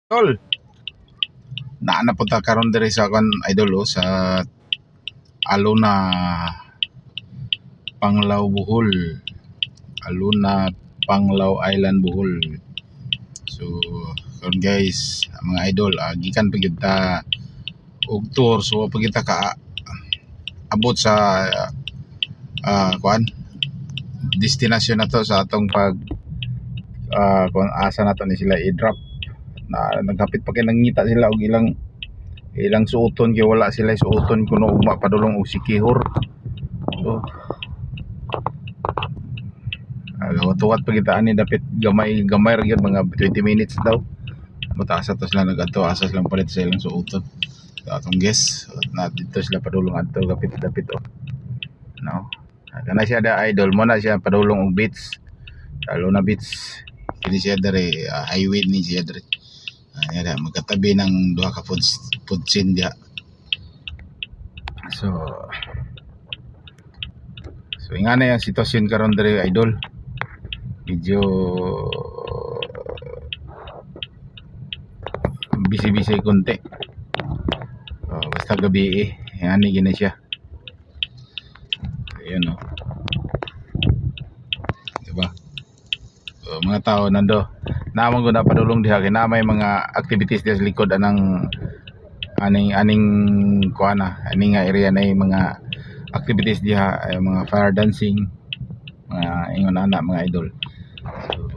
Tol, naa na punta karon diri sa kan idol sa Alona Panglao Bohol. Alona Panglao Island Bohol. So karon guys, mga idol, gikan pa gyud ta og tour, so pa kita ka abot sa kuan destinasyon na to sa atong pag kung asa na to ni sila i-drop. Na naghapit pa kay nangita sila og ilang suoton kay wala sila suoton kuno ugma padulong og sikihor. So tuwat pa kita ani dapit gamay ra gyud mga 20 minutes daw. Mataas to sila nagadto asas lang palit sa ilang suoton. So atong guess na dito sila padulong adto dapit no. Kana siya da idol mo na siya padulong og beach. Alona Beach. Kini siya dere highway ni siya dere. Ayan, magkatabi ng duha ka food chain diha. So nga na yung sitwasyon karon dere idol. Medyo busy konti. Basta gabi ani gina siya. Ayun oh. Diba? So, mga tao nando naman ko na padulong diha kay na may mga activities diha sa likod anang aning kuana aning area na mga activities diha mga fire dancing mga ingon ana mga idol. So